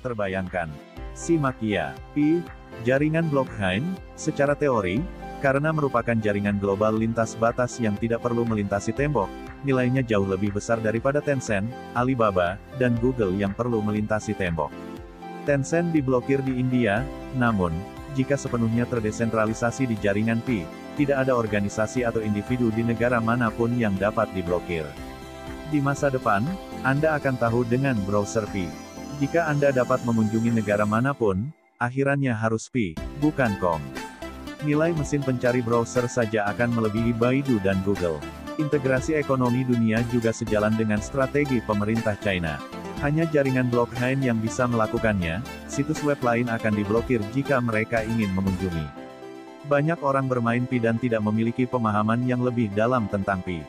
terbayangkan. Simak ya. Pi, jaringan blockchain, secara teori, karena merupakan jaringan global lintas batas yang tidak perlu melintasi tembok, nilainya jauh lebih besar daripada Tencent, Alibaba, dan Google yang perlu melintasi tembok. Tencent diblokir di India, namun, jika sepenuhnya terdesentralisasi di jaringan Pi, tidak ada organisasi atau individu di negara manapun yang dapat diblokir. Di masa depan, Anda akan tahu dengan browser Pi. Jika Anda dapat mengunjungi negara manapun, akhirannya harus Pi, bukan com. Nilai mesin pencari browser saja akan melebihi Baidu dan Google. Integrasi ekonomi dunia juga sejalan dengan strategi pemerintah China. Hanya jaringan blockchain yang bisa melakukannya, situs web lain akan diblokir jika mereka ingin mengunjungi. Banyak orang bermain Pi dan tidak memiliki pemahaman yang lebih dalam tentang Pi.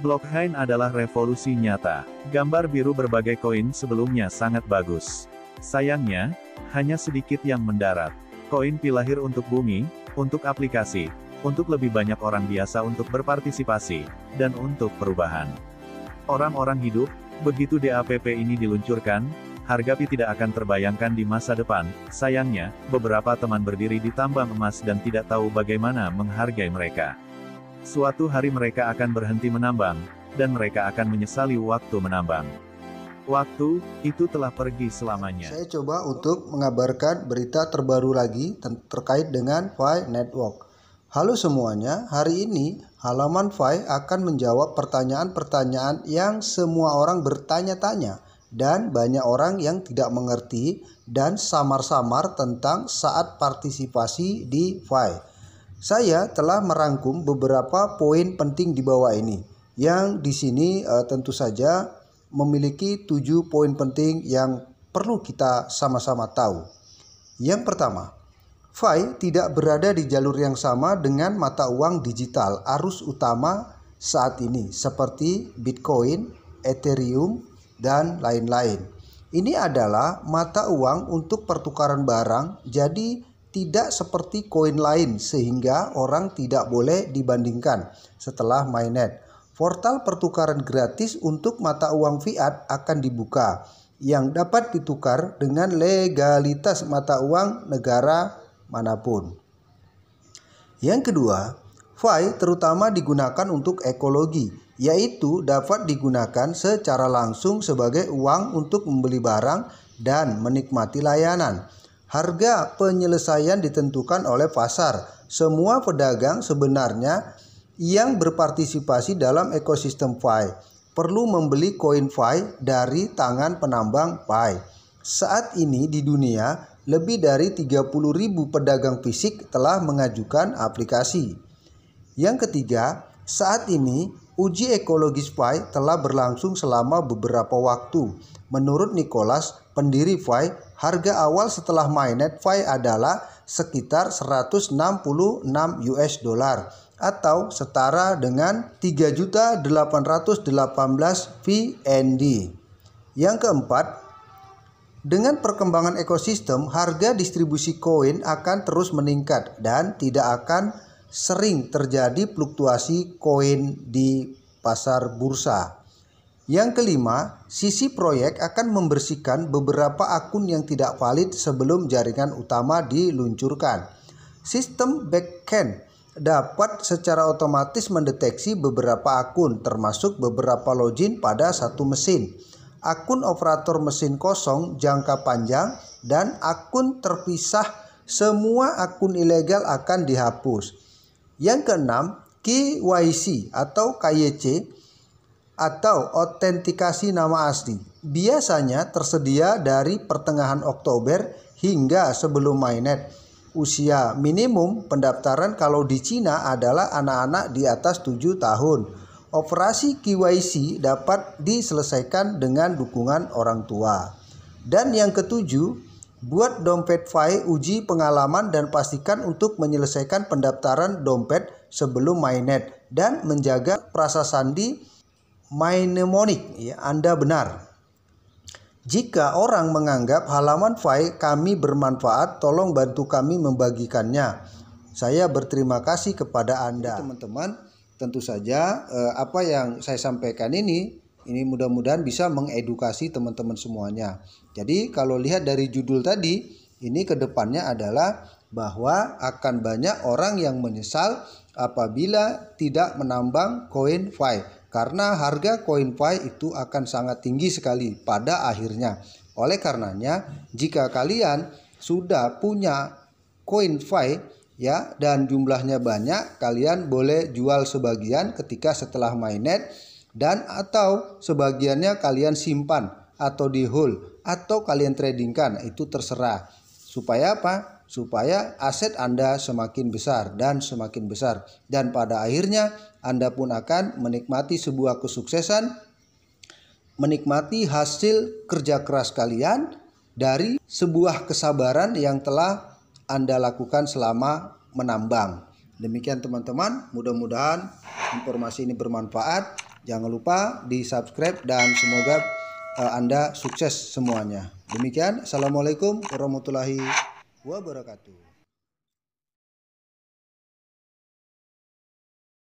Blockchain adalah revolusi nyata. Gambar biru berbagai koin sebelumnya sangat bagus. Sayangnya, hanya sedikit yang mendarat. Koin Pi lahir untuk bumi, untuk aplikasi, untuk lebih banyak orang biasa untuk berpartisipasi, dan untuk perubahan. Orang-orang hidup, begitu DAPP ini diluncurkan, harga Pi tidak akan terbayangkan di masa depan. Sayangnya, beberapa teman berdiri di tambang emas dan tidak tahu bagaimana menghargai mereka. Suatu hari mereka akan berhenti menambang, dan mereka akan menyesali waktu menambang. Waktu itu telah pergi selamanya. Saya coba untuk mengabarkan berita terbaru lagi terkait dengan Fi Network. Halo semuanya, hari ini halaman Fi akan menjawab pertanyaan-pertanyaan yang semua orang bertanya-tanya dan banyak orang yang tidak mengerti dan samar-samar tentang saat partisipasi di Fi. Saya telah merangkum beberapa poin penting di bawah ini, yang di sini tentu saja memiliki 7 poin penting yang perlu kita sama-sama tahu. Yang pertama, Fi tidak berada di jalur yang sama dengan mata uang digital arus utama saat ini seperti Bitcoin, Ethereum, dan lain-lain. Ini adalah mata uang untuk pertukaran barang, jadi tidak seperti koin lain sehingga orang tidak boleh dibandingkan setelah mainnet. Portal pertukaran gratis untuk mata uang fiat akan dibuka, yang dapat ditukar dengan legalitas mata uang negara manapun. Yang kedua, Fi terutama digunakan untuk ekologi, yaitu dapat digunakan secara langsung sebagai uang untuk membeli barang dan menikmati layanan. Harga penyelesaian ditentukan oleh pasar. Semua pedagang sebenarnya yang berpartisipasi dalam ekosistem Fi perlu membeli koin Fi dari tangan penambang Fi. Saat ini di dunia, lebih dari 30.000 pedagang fisik telah mengajukan aplikasi. Yang ketiga, saat ini uji ekologis Fi telah berlangsung selama beberapa waktu. Menurut Nicholas, pendiri Fi, harga awal setelah mainnet Fi adalah sekitar 166 US dollar. Atau setara dengan 3.818 VND. Yang keempat, dengan perkembangan ekosistem, harga distribusi koin akan terus meningkat dan tidak akan sering terjadi fluktuasi koin di pasar bursa. Yang kelima, sisi proyek akan membersihkan beberapa akun yang tidak valid sebelum jaringan utama diluncurkan. Sistem backend dapat secara otomatis mendeteksi beberapa akun, termasuk beberapa login pada satu mesin, akun operator mesin kosong jangka panjang, dan akun terpisah. Semua akun ilegal akan dihapus. Yang keenam, KYC atau KYC atau autentikasi nama asli biasanya tersedia dari pertengahan Oktober hingga sebelum mainnet. Usia minimum pendaftaran kalau di Cina adalah anak-anak di atas 7 tahun. Operasi KYC dapat diselesaikan dengan dukungan orang tua. Dan yang ketujuh, buat dompet Fi uji pengalaman dan pastikan untuk menyelesaikan pendaftaran dompet sebelum mainnet dan menjaga prasasti mnemonik. Ya, Anda benar. Jika orang menganggap halaman Fi kami bermanfaat, tolong bantu kami membagikannya. Saya berterima kasih kepada Anda. Teman-teman, tentu saja apa yang saya sampaikan ini Ini mudah-mudahan bisa mengedukasi teman-teman semuanya. Jadi kalau lihat dari judul tadi, ini kedepannya adalah bahwa akan banyak orang yang menyesal apabila tidak menambang koin Fi. Karena harga koin Fi itu akan sangat tinggi sekali pada akhirnya. Oleh karenanya, jika kalian sudah punya koin Fi ya dan jumlahnya banyak, kalian boleh jual sebagian ketika setelah mainnet, dan atau sebagiannya kalian simpan atau di hold atau kalian tradingkan, itu terserah. Supaya apa? Supaya aset Anda semakin besar dan semakin besar, dan pada akhirnya Anda pun akan menikmati sebuah kesuksesan, menikmati hasil kerja keras kalian dari sebuah kesabaran yang telah Anda lakukan selama menambang. Demikian teman-teman, mudah-mudahan informasi ini bermanfaat. Jangan lupa di subscribe dan semoga Anda sukses semuanya. Demikian, Assalamualaikum warahmatullahi wabarakatuh.